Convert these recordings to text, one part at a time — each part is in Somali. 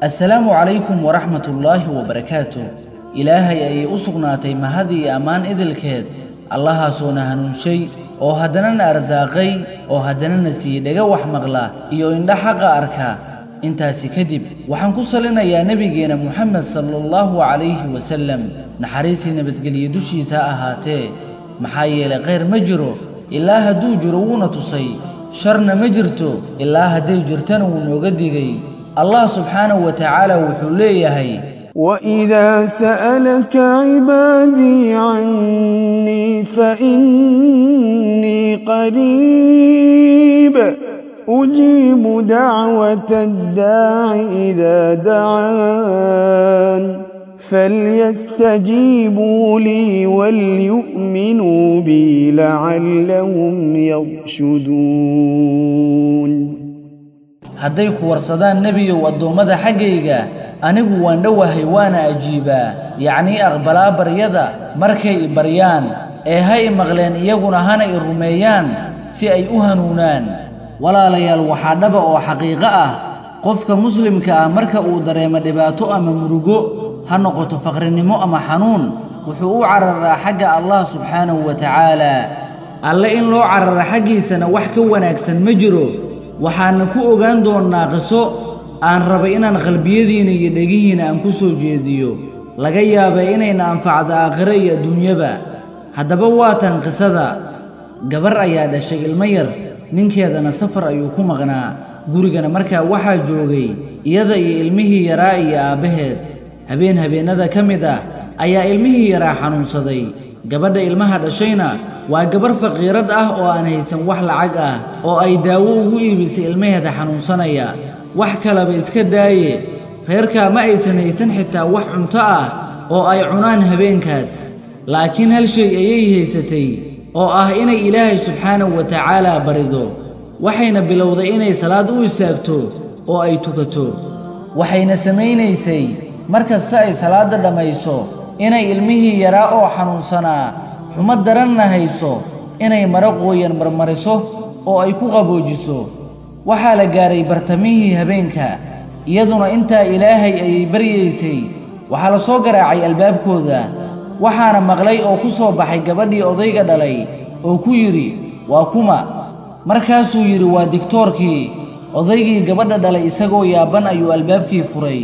السلام عليكم ورحمة الله وبركاته. إلهي أي أسقناتي مهدي أمان إذلكيد الله سونا هنونشي أو هدنا أرزاقي أو هدنا نسيدة وحمغلا إيو إن حق أركا intaasi kadib waxaan ku salinayaa nabigeena Muhammad sallallahu alayhi wa sallam naxariisi nabadgeliyo dushiisa ahaatee maxaa yeelay qeyr ma jiro ilaa haduu jiro wuuna tusay sharna ma jirto ilaa haday jirtana wuu nooga digay Allah subhanahu wa ta'ala wuxuu leeyahay وإذا سألك عبادي عني فإني قريب أجيب دعوة الداع إذا دعان فليستجيبوا لي وليؤمنوا بي لعلهم يرشدون hadday ku warsadaan nabiga waddoomada xaggayga anigu waan dhawahay waana ajiibaa yacni aqbalaa baryada markay baryaan ee hay maqleen iyaguna hana i rumeeyaan si ay u hanuunaan walaalayaal waxaa dhaba oo xaqiiqo ah qofka muslimka ah marka uu dareemo dhibaato ama murugo ha noqoto faqrinimo ama xanuun wuxuu u cararaa xagga Allah subhanahu wa ta'ala alle in loo carara xagiisana wax ka wanaagsan ma jiro waxaan ku ogaan doonaa qiso aan raba inaan qalbiyadiina iyo dhagihiina aan ku soo jeediyo laga yaabay inayna anfacdo aakhiro iyo adduunyaba haddaba waa tan qisada gabar ayaa dhashay ilmo yar ninkeedana safar ayuu ku maqnaa gurigana markaa waxaa joogay iyada iyo ilmihii yaraa iyo aabaheed habeenada ka mid ah ayaa ilmihii yaraa xanuunsaday gabadha ilmaha dhashayna waa gabar faqiirad ah oo aan haysan wax lacag ah oo ay daawo ugu iibisay ilmaheeda xanuunsanaya wax kaleba iska daaye reerka ma aysan haysan xitaa wax cunto ah oo ay cunaan habeenkaas laakiin hal shay ayay haysatay oo ah inay Ilaahay subhanahu wa ta'ala barido waxayna bilowday inay salaad u istaagto oo ay tukato waxayna sameeynaysay markasta ay salaada dhamayso inay ilmihii yaraa oo xanuunsanaa xuma daranna hayso inay maraqooyan marmariso oo ay ku qaboojiso waxaa la gaaray bartamihii habeenka iyaduna intaa Ilaahay ayay baryeysay waxaa la soo garaacay albaabkooda waxaana maqlay oo ku soo baxay gabadhii odayga dhalay oo ku yiri waa kuma markaasuu yiri waa digtoorkii odaygii gabadha dhalay isagoo yaaban ayuu albaabkii furay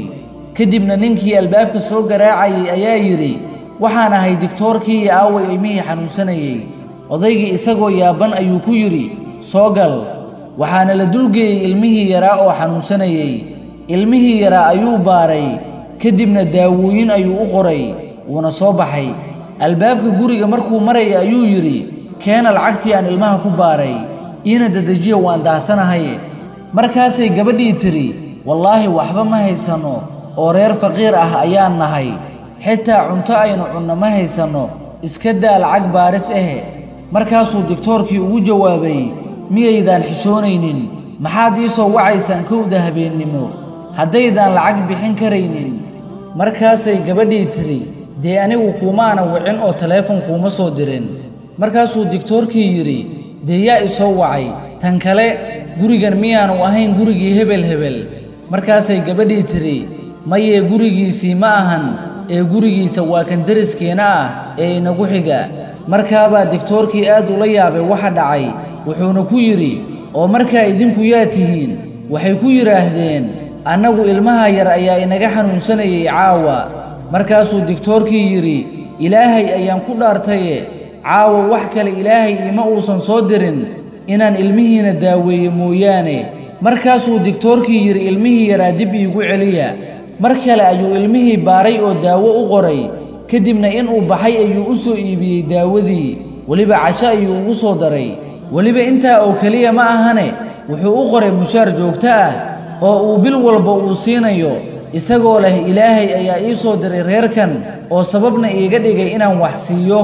kadibna ninkii albaabka soo garaacay ayaa yiri waxaan ahay digtoorkii aaway ilmihii xanuunsanayay odaygii isagoo yaaban ayuu ku yiri soo gal waxaana la dulgeeyay ilmihii yaraa oo xanuunsanayay ilmihii yaraa ayuu baaray kadibna daawooyin ayuu u qoray wuuna soo baxay albaabka guriga markuu maray ayuu yiri keena lacagtii aan ilmaha ku baaray ina dadajiyo waan daahsanahay markaasay gabadhii tiri wallaahi waxba ma haysano oo reer faqiir ah ayaan nahay xitaa cunto aynu cunno ma haysano iska daa lacag baaris ah markaasuu digtoorkii ugu jawaabay miyaydaan xishoonaynin maxaad ii soo wacaysaan kowda habeennimo haddaydaan lacag bixin karaynin markaasay gabadhii tiri dee anigu kuumaana wicin oo teleefon kuuma soo dirin markaasuu digtoorkii yiri dee yaa i soo wacay tan kale gurigan miyaanu ahayn gurigii hebel markaasay gabadhii tiri mayee gurigiisii ma ahan ee gurigiisa waa kan dariskeena ah ee inagu xiga markaabaa digtoorkii aad ula yaabay waxa dhacay wuxuuna ku yiri oo markaa idinku yaa tihiin waxay ku yiraahdeen annagu ilmaha yar ayaa inaga xanuunsanayay caawa markaasuu digtoorkii yiri Ilaahay ayaan ku dhaartay caawa wax kale Ilaahay ima uusan soo dirin inaan ilmihiina daaweeyo mooyaane markaasuu digtoorkii yiri ilmihii yaraa dib iigu celiya mar kale ayuu ilmihii baaray oo daawo u qoray kadibna inuu baxay ayuu u soo iibiyay daawadii waliba casho ayuu ugu soo daray waliba intaa oo kaliya ma ahane wuxuu u qoray mushaar joogto ah oo uu bil walba uu siinayo isagoo leh Ilaahay ayaa ii soo diray reerkan oo sababna iiga dhigay inaan wax siiyo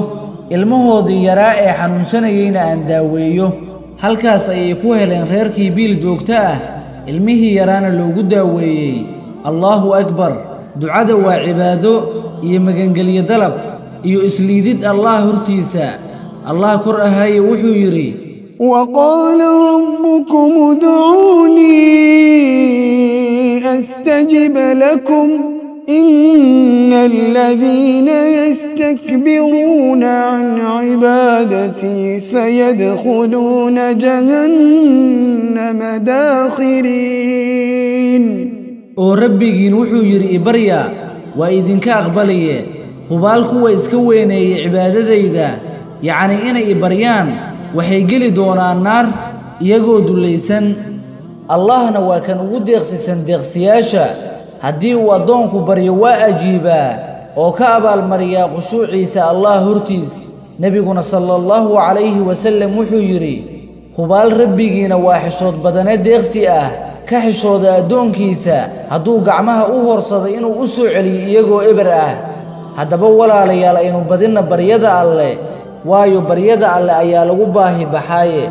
ilmahoodii yaraa ee xanuunsanayayna aan daaweeyo halkaas ayay ku heleen reerkii biil joogto ah ilmihii yaraana loogu daaweeyey Allahu akbar ducada waa cibaado iyo magangeliyo dalab iyo isliidid Allah hortiisa Allah kor ahaye wuxuu yiri وقال ربكم ادعوني أستجب لكم إن الذين يستكبرون عن عبادتي سيدخلون جهنم داخرين oo rabbigiin wuxuu yiri ibarya waa idinka aqbalaye hubaalku way iska weyneeyay cibaadadayda yacni inay ibaryaan waxay geli doonaan naar iyagoo dulaysan allahna waa kan ugu deeqsisan deeqsiyaasha haddii uu addoonku baryo waa ajiibaa oo ka abaalmariyaa khushuuciisa allah hortiis nebiguna sala allahu calayhi wasallam wuxuu yidhi hubaal rabbigiina waa xishood badane deeqsi ah ka xishooda addoonkiisa hadduu gacmaha u horsado inuu u soo celiyo iyagoo eber ah haddaba walaalayaal aynu badinna baryada alle waayo baryada alle ayaa lagu baahi baxaaye